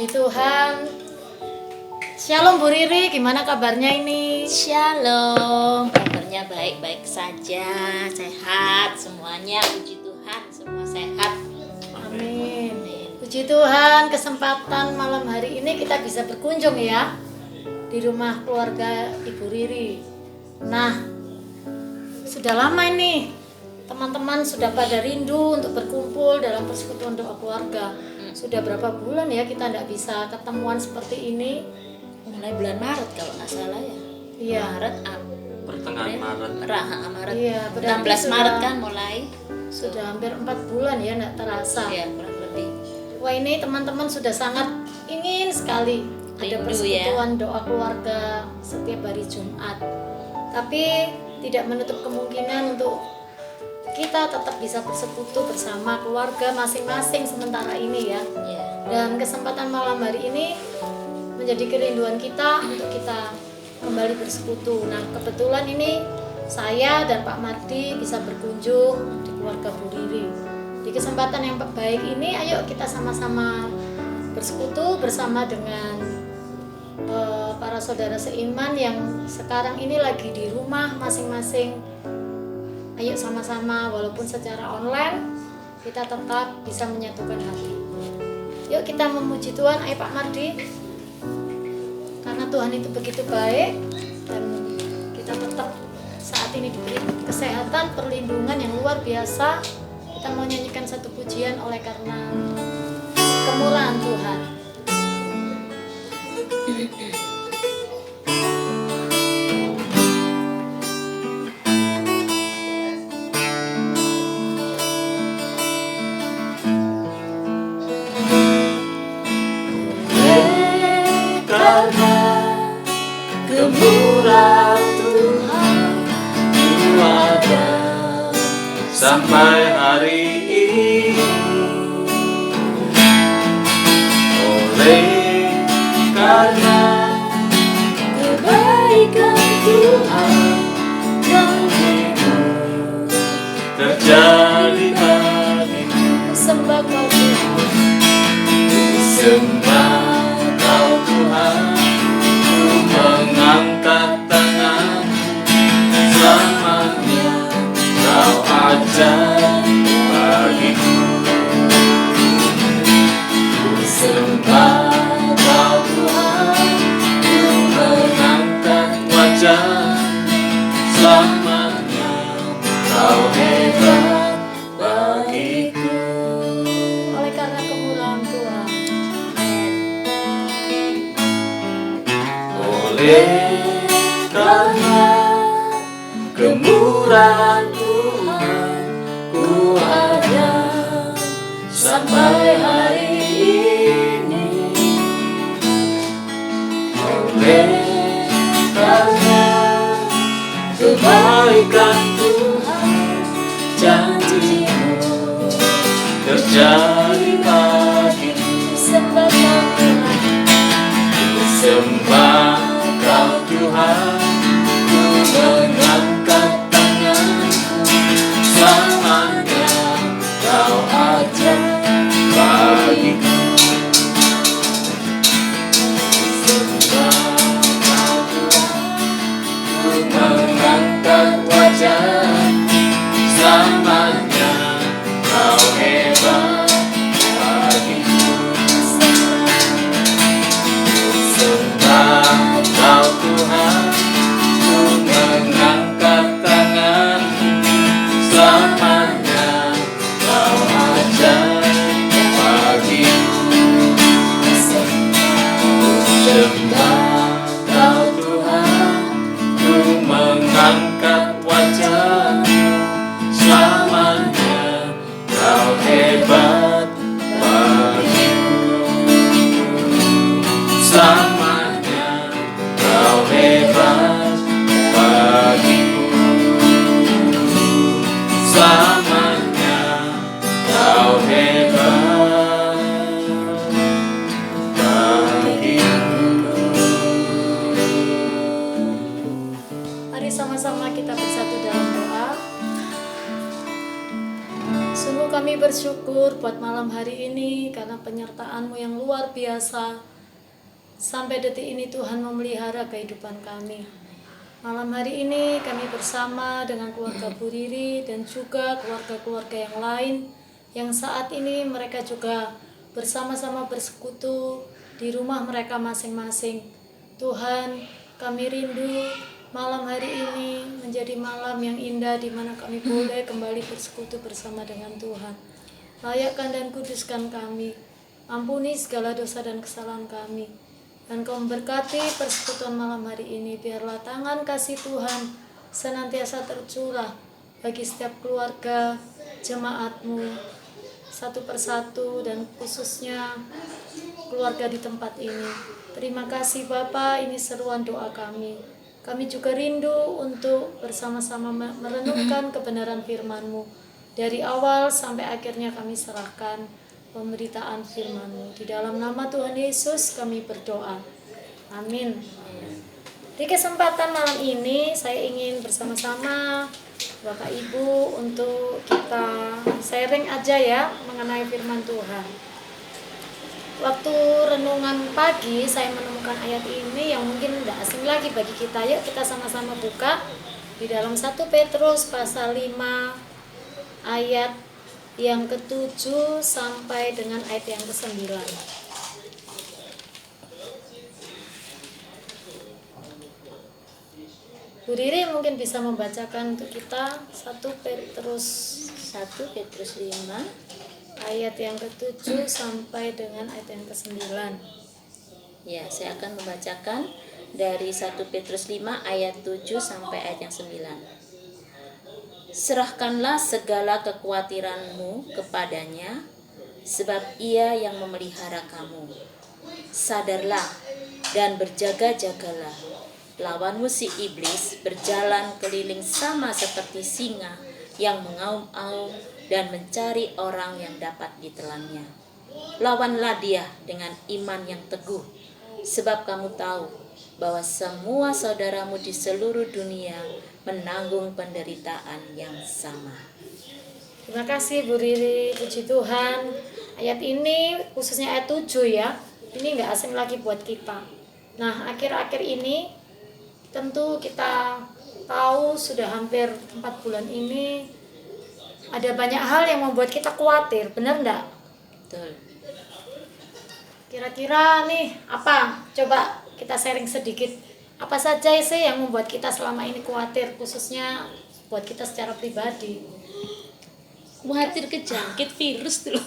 Puji Tuhan. Shalom Bu Riri, gimana kabarnya ini? Shalom, kabarnya baik-baik saja, sehat semuanya, puji Tuhan, semua sehat. Amin. Puji Tuhan, kesempatan malam hari ini kita bisa berkunjung ya di rumah keluarga Ibu Riri. Nah, sudah lama ini teman-teman sudah pada rindu untuk berkumpul dalam persekutuan doa keluarga. Sudah berapa bulan ya kita tidak bisa ketemuan seperti ini? Mulai bulan Maret kalau nggak salah ya. Iya. Pertengahan Maret. Maret. Iya, 16 Maret kan mulai. Sudah hampir 4 bulan ya, tidak terasa. Ya, kurang lebih. Wah, ini teman-teman sudah sangat ingin sekali ada Rindu, persekutuan doa keluarga setiap hari Jumat. Tapi tidak menutup kemungkinan untuk kita tetap bisa bersekutu bersama keluarga masing-masing sementara ini ya. Ya. Dan kesempatan malam hari ini menjadi kerinduan kita untuk kita kembali bersekutu. Nah, kebetulan ini saya dan Pak Mardi bisa berkunjung di keluarga Bu Riri. Di kesempatan yang baik ini, ayo kita sama-sama bersekutu bersama dengan para saudara seiman yang sekarang ini lagi di rumah masing-masing. Ayo sama-sama, walaupun secara online, kita tetap bisa menyatukan hati. Yuk kita memuji Tuhan. Ayo Pak Mardi, karena Tuhan itu begitu baik dan kita tetap saat ini diberi kesehatan, perlindungan yang luar biasa. Kita mau nyanyikan satu pujian oleh karena kemurahan Tuhan. Kemurahan Tuhan ku ada sampai hari ini. Oleh karena kebaikan Tuhan janjimu terjadi bagiku. Sembah Kau Tuhan, Sembah Kau Tuhan, mengangkat tangan selamanya Kau ajar bagiku. Ku sembah Kau Tuhan, ku mengangkat wajah selamanya Kau hebat bagiku. oleh karena kemurahan Tuhan. Oleh karena kemurahan Tuhan ku ada sampai hari ini. Oleh karena kebaikan Tuhan janjimu terjadi bagiku. Sembah Kau Tuhan, Sembah Kau Tuhan, ku mengangkat tanganku selamanya Kau ajar bagiku. Sembah Kau Tuhan, ku mengangkat wajah selamanya Kau hebat bagiku. Sembah Kau Tuhan, ku mengangkat tanganku selamanya Kau ajar bagiku. Sembah Kau Tuhan, ku mengangkat wajah selamanya Kau hebat bagiku. Selamanya Kau hebat bagiku. Selamanya Kau hebat bagiku. mari sama-sama kita bersatu dalam doa. Sungguh kami kami bersyukur buat malam hari ini karena penyertaan-Mu yang luar biasa. Sampai detik ini Tuhan memelihara kehidupan kami. Malam hari ini kami bersama dengan keluarga Bu Riri dan juga keluarga-keluarga yang lain yang saat ini mereka juga bersama-sama bersekutu di rumah mereka masing-masing. Tuhan, kami rindu malam hari ini menjadi malam yang indah di mana kami boleh kembali bersekutu bersama dengan Tuhan. Layakkan dan kuduskan kami. Ampuni segala dosa dan kesalahan kami. Dan Kau memberkati persekutuan malam hari ini. Biarlah tangan kasih Tuhan senantiasa tercurah bagi setiap keluarga jemaat-Mu satu persatu dan khususnya keluarga di tempat ini. Terima kasih Bapa, ini seruan doa kami. Kami juga rindu untuk bersama-sama merenungkan kebenaran firman-Mu. Dari awal sampai akhirnya kami serahkan pemberitaan firman-Mu. Di dalam nama Tuhan Yesus kami berdoa. Amin. Di kesempatan malam ini saya ingin bersama-sama Bapak Ibu untuk kita sharing aja ya mengenai firman Tuhan. Waktu renungan pagi saya menemukan ayat ini yang mungkin tidak asing lagi bagi kita. Yuk kita sama-sama buka di dalam 1 Petrus pasal 5 ayat yang ke-7 sampai dengan ayat yang ke-9. Bu Riri mungkin bisa membacakan untuk kita 1 Petrus 1 Petrus 5 ayat yang ke-7 sampai dengan ayat yang ke-9. Ya, saya akan membacakan dari 1 Petrus 5 ayat 7 sampai ayat yang 9. Serahkanlah segala kekhawatiranmu kepadanya, sebab Ia yang memelihara kamu. Sadarlah dan berjaga-jagalah. Lawanmu si iblis berjalan keliling sama seperti singa yang mengaum-aum dan mencari orang yang dapat ditelannya. Lawanlah dia dengan iman yang teguh, sebab kamu tahu bahwa semua saudaramu di seluruh dunia menanggung penderitaan yang sama. Terima kasih Bu Riri, puji Tuhan. Ayat ini khususnya ayat 7 ya. Ini nggak asing lagi buat kita. Nah, akhir-akhir ini tentu kita tahu sudah hampir 4 bulan ini ada banyak hal yang membuat kita khawatir, benar enggak? Betul. Kira-kira nih apa? Coba kita sharing sedikit. Apa saja sih yang membuat kita selama ini khawatir, khususnya buat kita secara pribadi? Khawatir kejangkit virus tuh.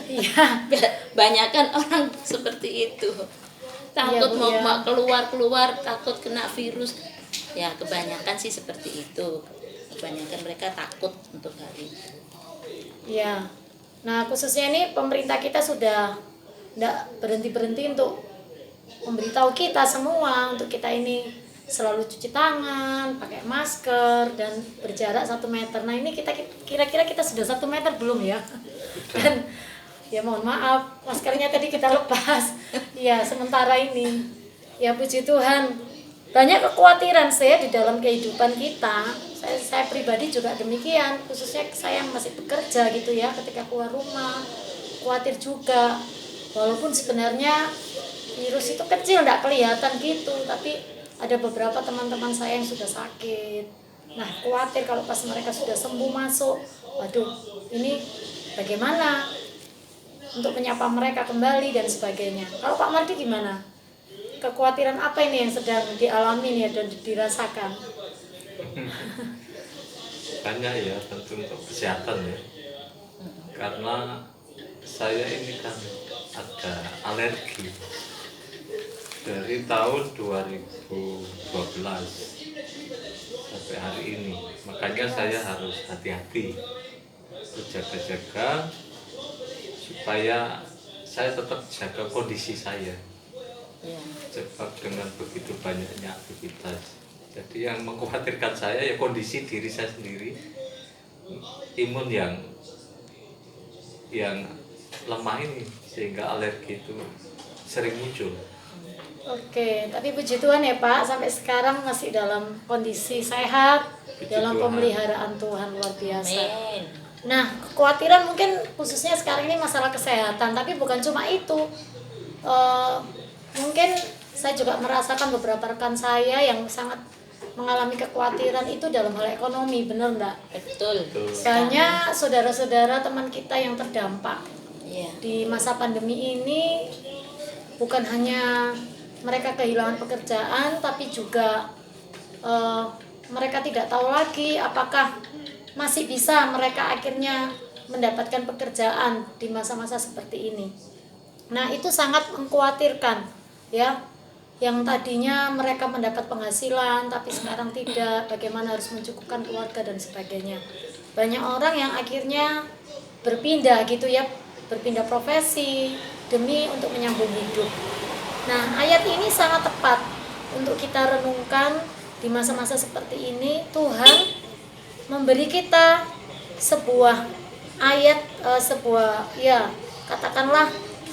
Iya. Banyakan orang seperti itu. Takut Bu, mau keluar takut kena virus. Ya, kebanyakan sih seperti itu. Kebanyakan mereka takut untuk hal itu. Iya. Nah, khususnya ini pemerintah kita sudah tidak berhenti-berhenti untuk memberitahu kita semua untuk kita ini selalu cuci tangan, pakai masker dan berjarak 1 meter. Nah, ini kita kira-kira kita sudah 1 meter belum ya? Dan ya mohon maaf, maskernya tadi kita lepas. Ya, sementara ini. Ya puji Tuhan. Banyak kekhawatiran saya di dalam kehidupan kita. Saya pribadi juga demikian, khususnya saya yang masih bekerja gitu ya, ketika keluar rumah khawatir juga. Walaupun sebenarnya virus itu kecil, tidak kelihatan gitu, tapi ada beberapa teman-teman saya yang sudah sakit. Nah, khawatir kalau pas mereka sudah sembuh masuk, waduh, ini bagaimana untuk menyapa mereka kembali dan sebagainya. Kalau Pak Mardi gimana? Kekhawatiran apa ini yang sedang dialami ya dan dirasakan? Banyak ya, tentu untuk kesehatan ya. Karena saya ini kan ada alergi dari tahun 2012 sampai hari ini. Makanya saya harus hati-hati, berjaga-jaga supaya saya tetap jaga kondisi saya. Sebab dengan begitu banyaknya aktivitas, jadi yang mengkhawatirkan saya ya kondisi diri saya sendiri, imun yang lemah ini, sehingga alergi itu sering muncul. Oke, tapi puji Tuhan ya Pak, sampai sekarang masih dalam kondisi sehat, Puji dalam Tuhan. pemeliharaan Tuhan luar biasa. Amin. Nah, kekhawatiran mungkin khususnya sekarang ini masalah kesehatan, tapi bukan cuma itu. Eh, Mungkin saya juga merasakan beberapa rekan saya yang sangat mengalami kekhawatiran itu dalam hal ekonomi, benar enggak? Betul. Banyak saudara-saudara teman kita yang terdampak Iya. di masa pandemi ini, bukan hanya mereka kehilangan pekerjaan, tapi juga eh, mereka tidak tahu lagi apakah masih bisa mereka akhirnya mendapatkan pekerjaan di masa-masa seperti ini. Nah, itu sangat mengkhawatirkan, ya. Yang tadinya mereka mendapat penghasilan tapi sekarang tidak, bagaimana harus mencukupkan keluarga dan sebagainya. Banyak orang yang akhirnya berpindah gitu ya, berpindah profesi demi untuk menyambung hidup. Nah, ayat ini sangat tepat untuk kita renungkan di masa-masa seperti ini. Tuhan memberi kita sebuah ayat, sebuah ya katakanlah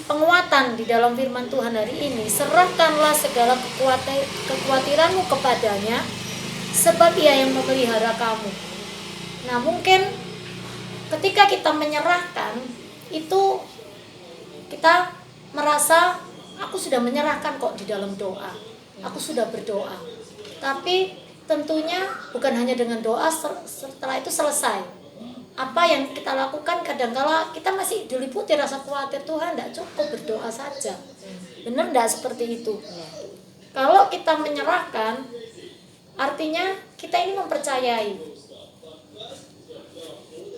penguatan di dalam firman Tuhan hari ini. Serahkanlah segala kekhawatiranmu kepadanya, sebab Ia yang memelihara kamu. Nah, mungkin ketika kita menyerahkan itu, kita merasa aku sudah menyerahkan kok di dalam doa, aku sudah berdoa. Tapi tentunya bukan hanya dengan doa setelah itu selesai. Apa yang kita lakukan, kadangkala kita masih diliputi rasa khawatir. Tuhan, tidak cukup berdoa saja. Benar tidak seperti itu? Kalau kita menyerahkan, artinya kita ini mempercayai.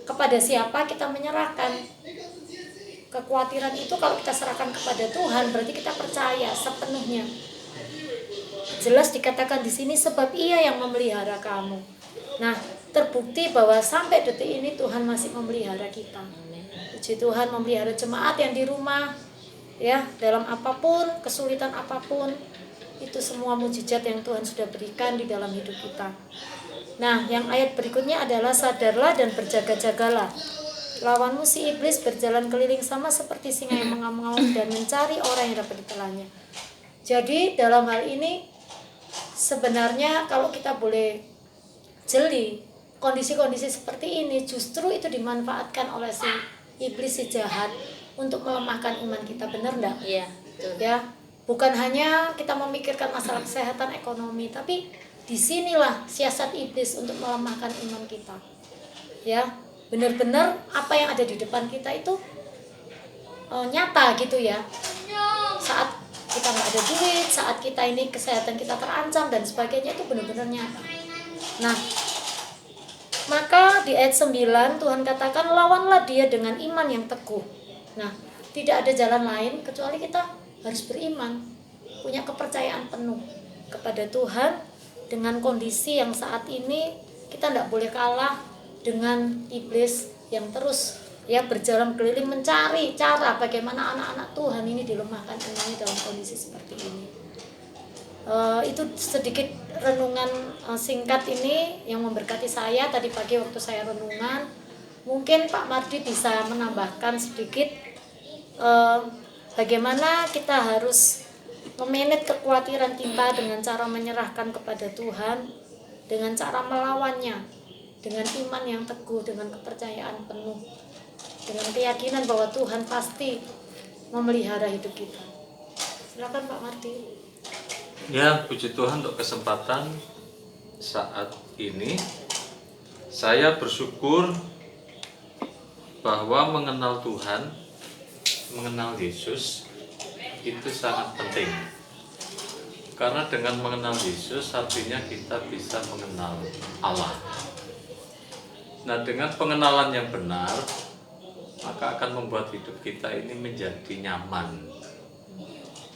Kepada siapa kita menyerahkan? Kekhawatiran itu kalau kita serahkan kepada Tuhan, berarti kita percaya sepenuhnya. Jelas dikatakan di sini, sebab Ia yang memelihara kamu. Nah, terbukti bahwa sampai detik ini Tuhan masih memelihara kita. Puji Tuhan, memelihara jemaat yang di rumah, ya, dalam apapun, kesulitan apapun, itu semua mujizat yang Tuhan sudah berikan di dalam hidup kita. Nah, yang ayat berikutnya adalah sadarlah dan berjaga-jagalah. Lawanmu si iblis berjalan keliling sama seperti singa yang mengaum-ngaum dan mencari orang yang dapat ditelannya. Jadi dalam hal ini sebenarnya kalau kita boleh jeli, kondisi-kondisi seperti ini justru itu dimanfaatkan oleh si iblis, si jahat, untuk melemahkan iman kita. Benar enggak? Iya, betul. Ya, bukan hanya kita memikirkan masalah kesehatan, ekonomi, tapi disinilah siasat iblis untuk melemahkan iman kita. Ya, benar-benar apa yang ada di depan kita itu nyata gitu ya. Saat kita nggak ada duit, saat kita ini kesehatan kita terancam dan sebagainya, itu benar-benar nyata. Nah, maka di ayat 9 Tuhan katakan, lawanlah dia dengan iman yang teguh. Nah, tidak ada jalan lain kecuali kita harus beriman, punya kepercayaan penuh kepada Tuhan. Dengan kondisi yang saat ini, kita tidak boleh kalah dengan iblis yang terus ya berjalan keliling mencari cara bagaimana anak-anak Tuhan ini dilemahkan imannya dalam kondisi seperti ini. Itu sedikit renungan singkat ini yang memberkati saya tadi pagi waktu saya renungan. Mungkin Pak Mardi bisa menambahkan sedikit bagaimana kita harus memanage kekhawatiran kita dengan cara menyerahkan kepada Tuhan, dengan cara melawannya dengan iman yang teguh, dengan kepercayaan penuh, dengan keyakinan bahwa Tuhan pasti memelihara hidup kita. Silakan Pak Mardi. Ya, puji Tuhan untuk kesempatan saat ini. Saya bersyukur bahwa mengenal Tuhan, mengenal Yesus itu sangat penting. Karena dengan mengenal Yesus artinya kita bisa mengenal Allah. Nah, dengan pengenalan yang benar, maka akan membuat hidup kita ini menjadi nyaman,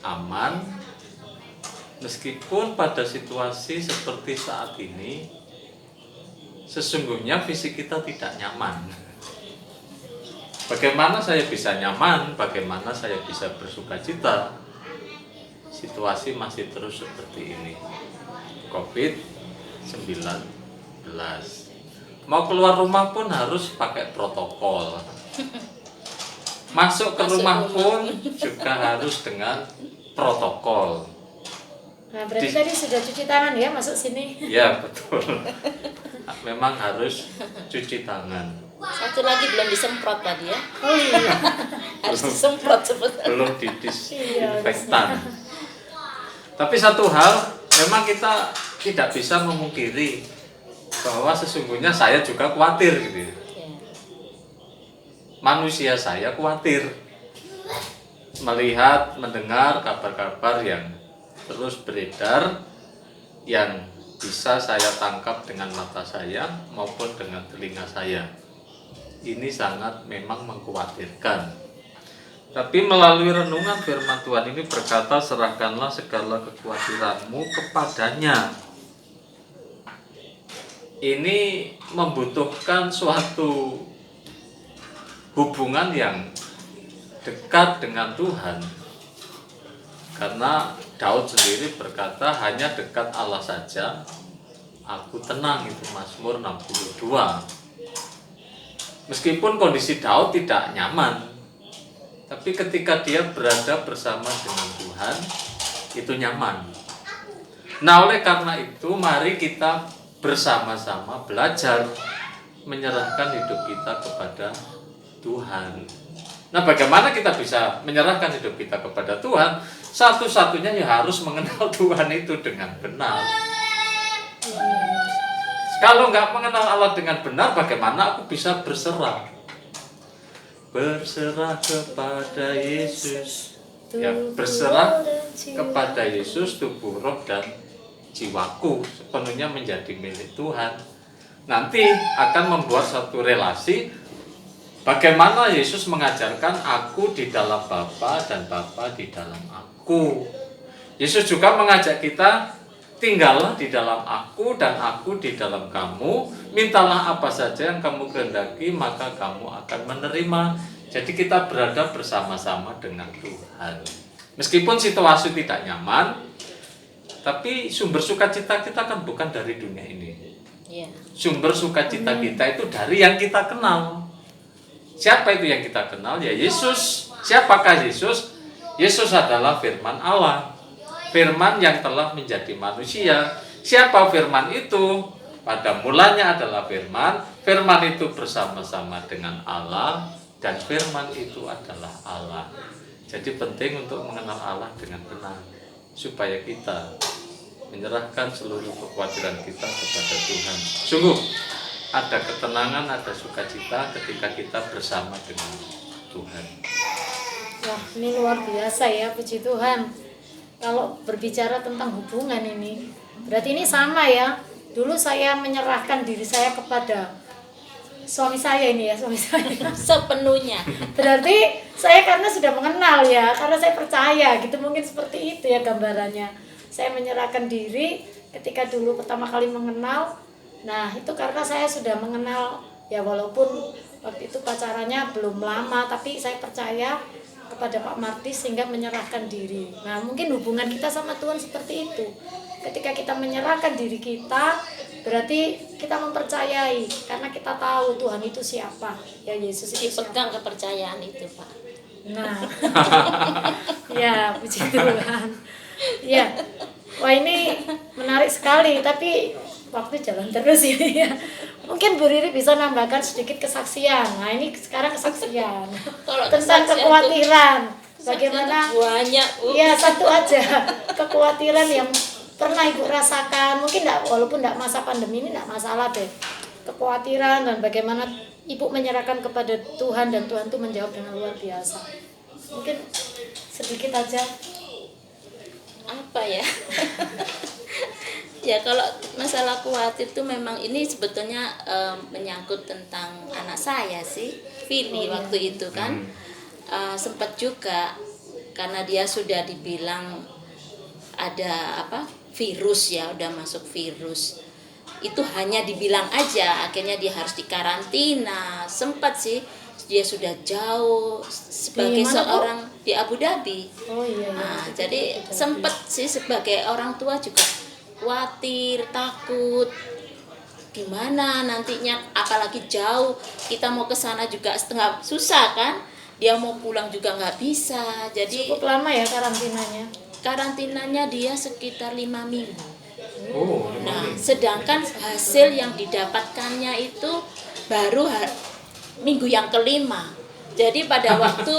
aman. Meskipun pada situasi seperti saat ini, sesungguhnya fisik kita tidak nyaman. Bagaimana saya bisa nyaman? Bagaimana saya bisa bersukacita? Situasi masih terus seperti ini. COVID-19. Mau keluar rumah pun harus pakai protokol. Masuk ke rumah pun juga harus dengan protokol. Nah, berarti tadi sudah cuci tangan ya masuk sini? Ya, betul. Memang harus cuci tangan. Satu lagi belum disemprot tadi ya. Oh iya. Harus disemprot sebetulnya. belum Iya, didisinfektan. Tapi satu hal, memang kita tidak bisa memungkiri bahwa sesungguhnya saya juga khawatir gitu ya. Ya. Manusia saya khawatir melihat, mendengar kabar-kabar yang terus beredar, yang bisa saya tangkap dengan mata saya maupun dengan telinga saya. Ini sangat memang mengkhawatirkan. Tapi melalui renungan firman Tuhan ini berkata, serahkanlah segala kekhawatiranmu kepadanya. Ini membutuhkan suatu hubungan yang dekat dengan Tuhan. Karena Daud sendiri berkata, hanya dekat Allah saja aku tenang, itu Mazmur 62. Meskipun kondisi Daud tidak nyaman, tapi ketika dia berada bersama dengan Tuhan, itu nyaman. Nah, oleh karena itu, mari kita bersama-sama belajar menyerahkan hidup kita kepada Tuhan. Nah, bagaimana kita bisa menyerahkan hidup kita kepada Tuhan? Satu-satunya ya harus mengenal Tuhan itu dengan benar. Kalau nggak mengenal Allah dengan benar, bagaimana aku bisa berserah? Berserah kepada Yesus. Ya, berserah kepada Yesus, tubuh, roh, dan jiwaku sepenuhnya menjadi milik Tuhan. Nanti akan membuat satu relasi. Bagaimana Yesus mengajarkan aku di dalam Bapa dan Bapa di dalam aku. Yesus juga mengajak kita, tinggallah di dalam aku dan aku di dalam kamu. Mintalah apa saja yang kamu kehendaki, maka kamu akan menerima. Jadi kita berada bersama-sama dengan Tuhan. Meskipun situasi tidak nyaman, tapi sumber sukacita kita kan bukan dari dunia ini. Ya. Sumber sukacita kita itu dari yang kita kenal. Siapa itu yang kita kenal? Ya Yesus. Siapakah Yesus? Yesus adalah firman Allah. Firman yang telah menjadi manusia. Siapa firman itu? Pada mulanya adalah firman. Firman itu bersama-sama dengan Allah. Dan firman itu adalah Allah. Jadi penting untuk mengenal Allah dengan benar. Supaya kita menyerahkan seluruh kekhawatiran kita kepada Tuhan. Sungguh ada ketenangan, ada sukacita ketika kita bersama dengan Tuhan. Wah, ini luar biasa ya, puji Tuhan. Kalau berbicara tentang hubungan ini, berarti ini sama ya. Dulu saya menyerahkan diri saya kepada suami saya ini ya, suami saya. Sepenuhnya. Berarti saya karena sudah mengenal ya, karena saya percaya gitu, mungkin seperti itu ya gambarannya. Saya menyerahkan diri ketika dulu pertama kali mengenal. Nah, itu karena saya sudah mengenal ya, walaupun waktu itu pacarannya belum lama, tapi saya percaya kepada Pak Mardi sehingga menyerahkan diri. Nah, mungkin hubungan kita sama Tuhan seperti itu. Ketika kita menyerahkan diri kita, berarti kita mempercayai karena kita tahu Tuhan itu siapa. Ya, Yesus itu siapa. Dipegang kepercayaan itu, Pak. Nah, ya puji Tuhan. Ya, wah ini menarik sekali, tapi waktu jalan terus ya. Mungkin Bu Riri bisa nambahkan sedikit kesaksian. Nah ini sekarang kesaksian Kalau tentang kesaksian kekhawatiran. Kesaksian Bagaimana? banyak. Iya, satu aja kekhawatiran yang pernah Ibu rasakan. Mungkin walaupun tidak masa pandemi ini tidak masalah deh. Kekhawatiran dan bagaimana Ibu menyerahkan kepada Tuhan dan Tuhan itu menjawab dengan luar biasa. Mungkin sedikit aja. Apa ya? Ya, kalau masalah khawatir itu memang ini sebetulnya menyangkut tentang anak saya sih, Vini waktu itu kan. Sempat juga karena dia sudah dibilang ada virus ya, udah masuk virus. Itu hanya dibilang aja, akhirnya dia harus dikarantina. Sempat sih dia sudah jauh sebagai seorang di Abu Dhabi. Oh iya. Nah, jadi sempat sih sebagai orang tua juga khawatir, takut gimana nantinya, apalagi jauh, kita mau ke sana juga setengah susah kan, dia mau pulang juga nggak bisa. Jadi Cukup lama ya karantinanya? Karantinanya dia sekitar 5 minggu. Oh, Nah, sedangkan hasil yang didapatkannya itu baru minggu yang kelima. Jadi pada waktu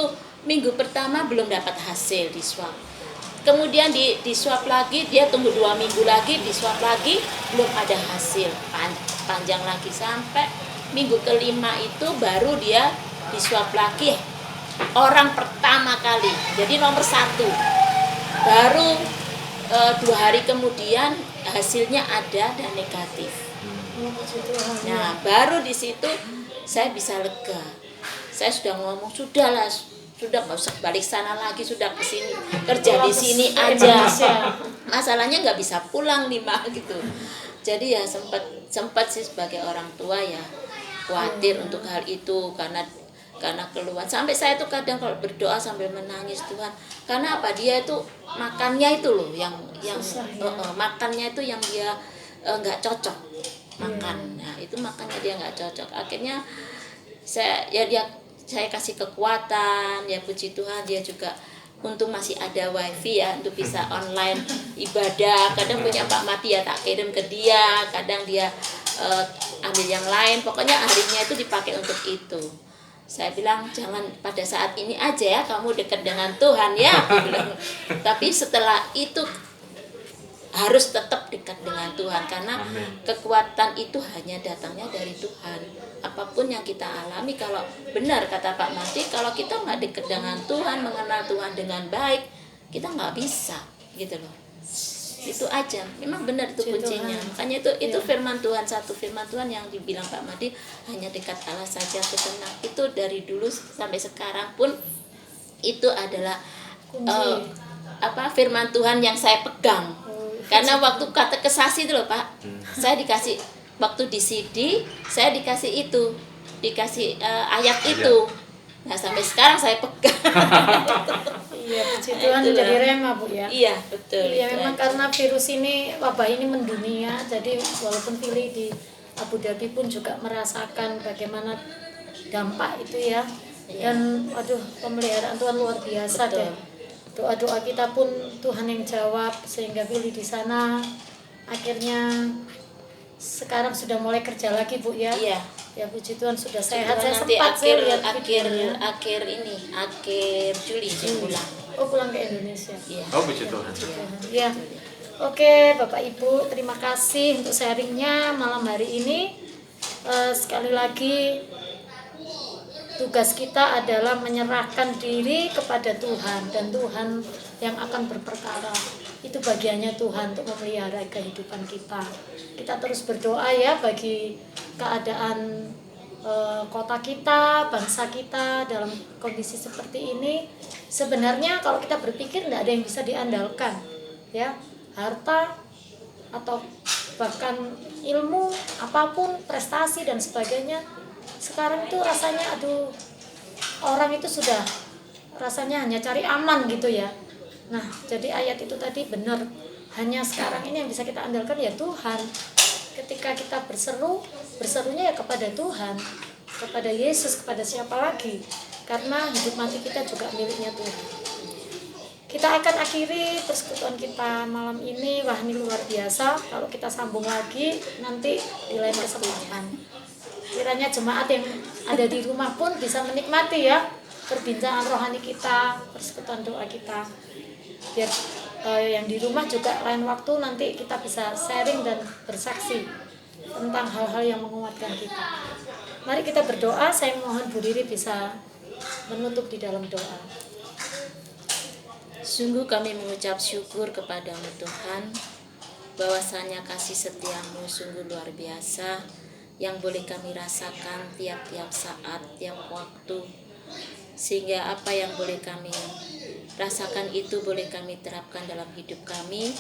minggu pertama belum dapat hasil di swab. Kemudian di swab lagi, dia tunggu 2 minggu lagi, di swab lagi, belum ada hasil. Panjang lagi sampai minggu kelima itu baru dia di swab lagi. Orang pertama kali, jadi nomor 1. Baru 2 hari kemudian hasilnya ada dan negatif. Nah, baru di situ saya bisa lega. Saya sudah ngomong, sudah nggak usah balik sana lagi, sudah ke sini kerja di sini aja. Masalahnya nggak bisa pulang nih Mak gitu. Jadi ya sempat sih sebagai orang tua ya khawatir untuk hal itu karena keluhan. Sampai saya tuh kadang kalau berdoa sambil menangis, Tuhan, karena apa, dia itu makannya itu loh yang makannya itu yang dia nggak cocok makan. Nah itu makannya dia nggak cocok. Akhirnya saya kasih kekuatan, ya puji Tuhan, dia juga untung masih ada wifi ya untuk bisa online ibadah. Kadang punya Pak Mati ya tak kirim ke dia, kadang dia ambil yang lain, pokoknya harinya itu dipakai untuk itu. Saya bilang jangan pada saat ini aja ya kamu dekat dengan Tuhan ya, tapi setelah itu harus tetap dekat dengan Tuhan karena kekuatan itu hanya datangnya dari Tuhan. Apapun yang kita alami, kalau benar kata Pak Mati, kalau kita nggak dekat dengan Tuhan, mengenal Tuhan dengan baik, kita nggak bisa gitu loh. Itu aja, memang benar itu kuncinya. Makanya itu firman Tuhan, satu firman Tuhan yang dibilang Pak Mati, hanya dekat Allah saja aku senang. Itu dari dulu sampai sekarang pun itu adalah firman Tuhan yang saya pegang. Karena waktu katekesasi itu loh Pak, saya dikasih waktu di CD, saya dikasih ayat itu. Nah sampai sekarang saya pegang. Iya, puji Tuhan jadi rema Bu ya. Iya betul. Iya memang karena virus ini, wabah ini mendunia, jadi walaupun Pilih di Abu Dhabi pun juga merasakan bagaimana dampak itu ya. Dan waduh, pemeliharaan Tuhan luar biasa deh. Doa-doa kita pun Tuhan yang jawab, sehingga Billy di sana akhirnya sekarang sudah mulai kerja lagi Bu ya. Iya. Ya puji Tuhan sudah sehat. Saya Nanti sempat lihat akhir Juli dia pulang. Oh pulang ke Indonesia. Iya. Oh puji Tuhan. Ya. Oke Bapak Ibu, terima kasih untuk sharingnya malam hari ini. Sekali lagi tugas kita adalah menyerahkan diri kepada Tuhan, dan Tuhan yang akan berperkara. Itu bagiannya Tuhan untuk memelihara kehidupan kita. Kita terus berdoa ya bagi keadaan kota kita, bangsa kita dalam kondisi seperti ini. Sebenarnya kalau kita berpikir tidak ada yang bisa diandalkan, ya, harta atau bahkan ilmu apapun, prestasi dan sebagainya. Sekarang itu rasanya orang itu sudah rasanya hanya cari aman gitu ya. Nah jadi ayat itu tadi benar, hanya sekarang ini yang bisa kita andalkan ya Tuhan. Ketika kita berserunya ya kepada Tuhan, kepada Yesus, kepada siapa lagi, karena hidup mati kita juga miliknya Tuhan. Kita akan akhiri persekutuan kita malam ini. Wah ini luar biasa, kalau kita sambung lagi nanti di lain kesempatan. Kiranya jemaat yang ada di rumah pun bisa menikmati ya perbincangan rohani kita, persekutuan doa kita. Biar yang di rumah juga lain waktu nanti kita bisa sharing dan bersaksi tentang hal-hal yang menguatkan kita. Mari kita berdoa. Saya mohon Bu Riri bisa menutup di dalam doa. Sungguh kami mengucap syukur kepadamu Tuhan, bahwasanya kasih setiamu sungguh luar biasa, yang boleh kami rasakan tiap-tiap saat, tiap waktu, sehingga apa yang boleh kami rasakan itu boleh kami terapkan dalam hidup kami,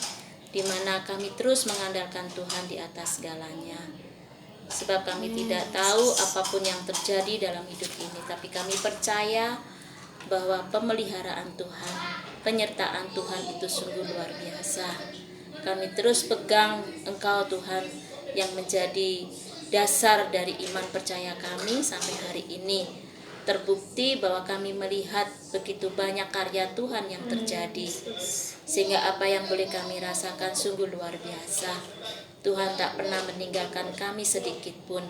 di mana kami terus mengandalkan Tuhan di atas segalanya. Sebab kami tidak tahu apapun yang terjadi dalam hidup ini, tapi kami percaya bahwa pemeliharaan Tuhan, penyertaan Tuhan itu sungguh luar biasa. Kami terus pegang Engkau Tuhan yang menjadi dasar dari iman percaya kami sampai hari ini. Terbukti bahwa kami melihat begitu banyak karya Tuhan yang terjadi. sehingga apa yang boleh kami rasakan sungguh luar biasa. Tuhan tak pernah meninggalkan kami sedikit pun,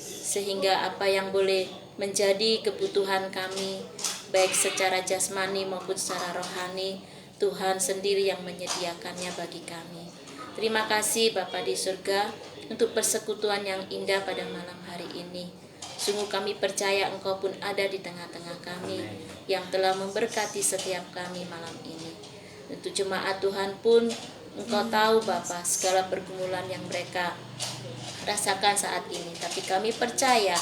sehingga apa yang boleh menjadi kebutuhan kami baik secara jasmani maupun secara rohani, Tuhan sendiri yang menyediakannya bagi kami. Terima kasih Bapa di surga untuk persekutuan yang indah pada malam hari ini. Sungguh kami percaya Engkau pun ada di tengah-tengah kami yang telah memberkati setiap kami malam ini. Untuk jemaat Tuhan pun Engkau tahu Bapa segala pergumulan yang mereka rasakan saat ini. Tapi kami percaya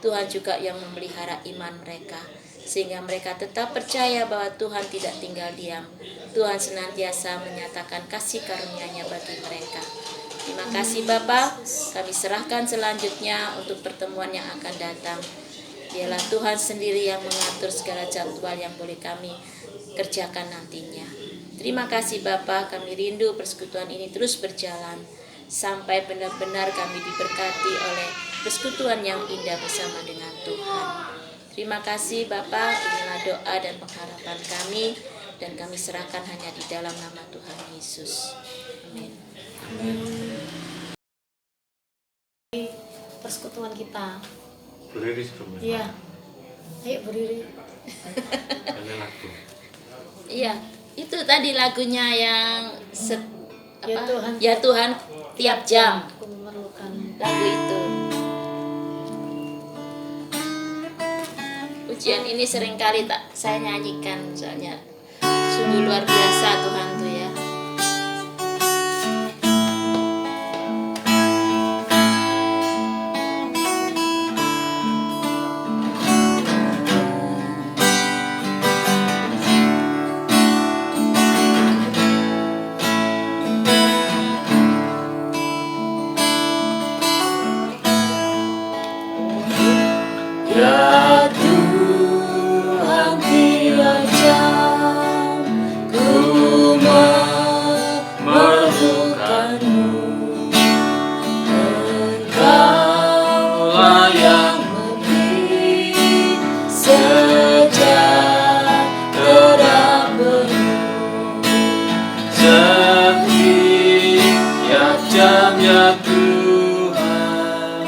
Tuhan juga yang memelihara iman mereka, sehingga mereka tetap percaya bahwa Tuhan tidak tinggal diam. Tuhan senantiasa menyatakan kasih karunia-Nya bagi mereka. Terima kasih Bapa, kami serahkan selanjutnya untuk pertemuan yang akan datang. Biarlah Tuhan sendiri yang mengatur segala jadwal yang boleh kami kerjakan nantinya. Terima kasih Bapa, kami rindu persekutuan ini terus berjalan sampai benar-benar kami diberkati oleh persekutuan yang indah bersama dengan Tuhan. Terima kasih Bapa, inilah doa dan pengharapan kami, dan kami serahkan hanya di dalam nama Tuhan Yesus. Amin. Persekutuan kita. Berdiri sebelumnya. Iya. Ayo berdiri. Ini lagu. Iya, itu tadi lagunya yang Ya Tuhan. Ya Tuhan tiap jam. Aku memerlukan. Lagu itu. Pujian ini seringkali tak saya nyanyikan, soalnya sungguh luar biasa Tuhan tuh ya. Ya Tuhan tiap jam ku memerlukan-Mu. Engkaulah yang memberi sejahtera penuh. Setiap jam ya Tuhan,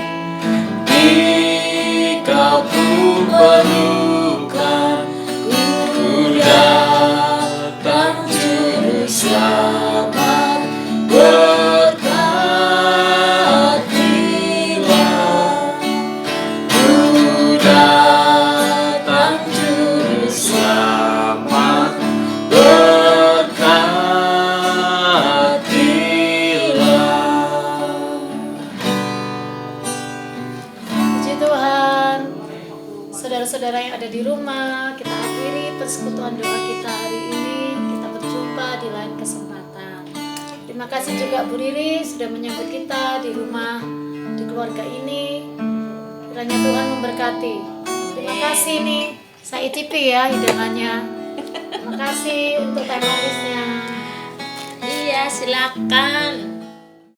Kau ku perlukan, ku datang juru selamat, berkatilah. Ku datang juru selamat, berkatilah. Puji Tuhan. Saudara-saudara yang ada di rumah, kita akhiri persekutuan doa kita hari ini. Kita berjumpa di lain kesempatan. Terima kasih juga Bu Riri sudah menyambut kita di rumah, di keluarga ini. Kiranya Tuhan memberkati. Terima kasih nih, saya icipi ya hidangannya. Terima kasih untuk teh manisnya. Iya, silakan.